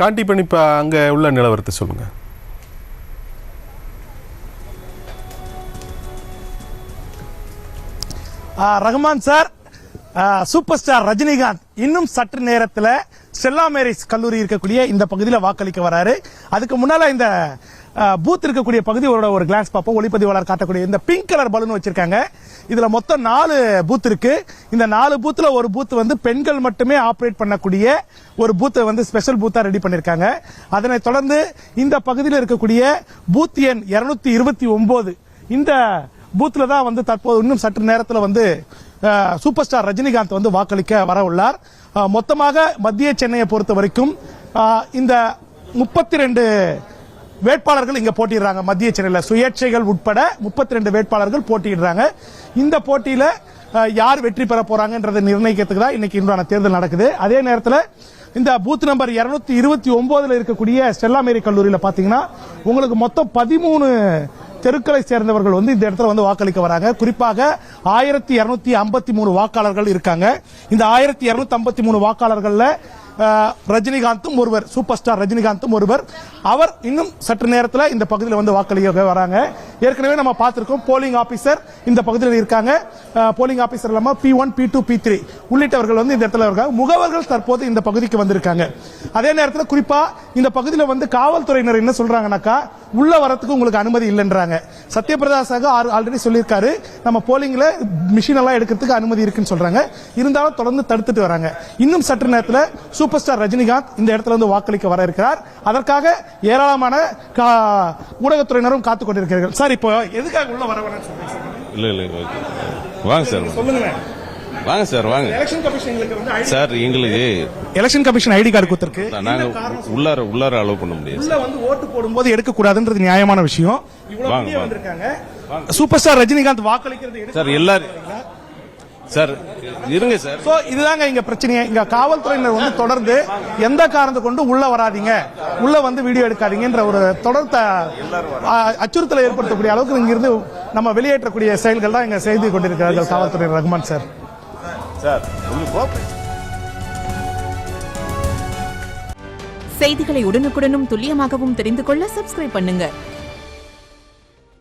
காண்டிப்பணி இப்போ அங்கே உள்ள நிலவரத்தை சொல்லுங்கள். Rahman sir, super star Rajinikanth இன்னும் சற்று நேரத்தில் ஸ்டெல்லா மேரிஸ் கல்லூரி இருக்கக்கூடிய இந்த பகுதியில் வாக்களிக்க வராரு. அதுக்கு முன்னால இந்த பூத் இருக்கக்கூடிய பகுதி ஒரு கிளான்ஸ் பார்ப்போம். ஒளிப்பதிவாளர் காட்டக்கூடிய இந்த பிங்க் கலர் பலூன் வச்சிருக்காங்க. இதுல மொத்தம் 4 பூத் இருக்கு. இந்த 4 பூத்ல ஒரு பூத் வந்து பெண்கள் மட்டுமே ஆபரேட் பண்ணக்கூடிய ஒரு பூத்தை வந்து ஸ்பெஷல் பூத்தா ரெடி பண்ணிருக்காங்க. அதனைத் தொடர்ந்து இந்த பகுதியில் இருக்கக்கூடிய பூத் எண் 229 இந்த பூத்ல தான் வந்து தற்போது இன்னும் சற்று நேரத்தில் வந்து சூப்பர் ஸ்டார் ரஜினிகாந்த் வந்து வாக்களிக்க வர உள்ளார். மொத்தமாக மத்திய சென்னையை பொறுத்த வரைக்கும் இந்த 32 வேட்பாளர்கள் இங்க போட்டிடுறாங்க. மத்திய சென்னையில் சுயேட்சைகள் உட்பட 32 வேட்பாளர்கள் போட்டியிடுறாங்க. இந்த போட்டியில யார் வெற்றி பெற போறாங்கன்றதை நிர்ணயிக்கிறதுக்கு தான் இன்னைக்கு இன்றான தேர்தல் நடக்குது. அதே நேரத்தில் இந்த பூத் நம்பர் 229 இருக்கக்கூடிய ஸ்டெல்லா மேரி கல்லூரியில பாத்தீங்கன்னா உங்களுக்கு மொத்தம் 13 தெருக்களை சேர்ந்தவர்கள் வந்து இந்த இடத்துல வந்து வாக்களிக்க வராங்க. குறிப்பாக 1253 வாக்காளர்கள் இருக்காங்க. இந்த 1253 வாக்காளர்கள்ல ரஜினிகாந்தும் ஒருவர், சூப்பர் ஸ்டார் ரஜினிகாந்தும் ஒருவர். அவர் இன்னும் சற்று நேரத்தில் இந்த பகுதியில் வந்து வாக்களிக்க வராங்க. ஏற்கனவே நம்ம பார்த்திருக்கோம், போலிங் ஆபீசர் இந்த பகுதியில் இருக்காங்க. போலிங் ஆபீசர் இல்லாம P1, P2, P3 உள்ளிட்டவர்கள் வந்து இந்த இடத்துல இருக்காங்க. முகவர்கள் தற்போது இந்த பகுதிக்கு வந்திருக்காங்க. அதே நேரத்தில் குறிப்பா இந்த பகுதியில் வந்து காவல்துறையினர் என்ன சொல்றாங்கன்னாக்கா, உள்ள வரத்துக்கு உங்களுக்கு அனுமதி இல்லைன்றாங்க. சத்யபிரதா சாகு ஆல்ரெடி சொல்லியிருக்காரு, நம்ம போலிங்ல மிஷின் எல்லாம் எடுக்கிறதுக்கு அனுமதி இருக்குன்னு சொல்றாங்க. இருந்தாலும் தொடர்ந்து தடுத்துட்டு வராங்க. இன்னும் சற்று நேரத்தில் சூப்பர் ஸ்டார் ரஜினிகாந்த் இந்த இடத்துல வந்து வாக்களிக்க வர இருக்கிறார். அதற்காக ஏராளமான ஊடகத்துறையினரும் காத்துக் கொண்டிருக்கிறார்கள். சார், இப்போ எதுக்காக உள்ள வர வாங்க சார், சொல்லுங்க. வாங்க சார், வாங்க. எலெக்ஷன் கமிஷன் சார், எங்களுக்கு எலெக்ஷன் கமிஷன் ஐடி கார்டு கொடுத்திருக்கு. நாங்க உள்ளார அலோவ் பண்ண முடியாது. உள்ள வந்து ஓட்டு போடும்போது எடுக்க கூடாதுன்றது நியாயமான விஷயம். இவ்வளவு வந்திருக்காங்க. சூப்பர் ஸ்டார் ரஜினிகாந்த் வாக்களிக்கிறது சார் எல்லாரும் சார் இருங்க சார். இதுதாங்க இங்க பிரச்சனையே. இங்க காவல்துறையினர் வந்து தொடர்ந்து எந்த காரணத்தை கொண்டு உள்ள வராதீங்க, உள்ள வந்து வீடியோ எடுக்காதீங்கன்ற ஒரு தொடர் அச்சுறுத்தலை ஏற்படுத்தக்கூடிய அளவுக்கு இங்கிருந்து நம்ம வெளியேற்றக்கூடிய செயல்கள் தான் இங்க செய்து கொண்டிருக்கிறார்கள் காவல்துறையினர். ரஹ்மான் சார். செய்திகளை உடனுக்குடனும் துல்லியமாகவும் தெரிந்து கொள்ள சப்ஸ்கிரைப் பண்ணுங்க.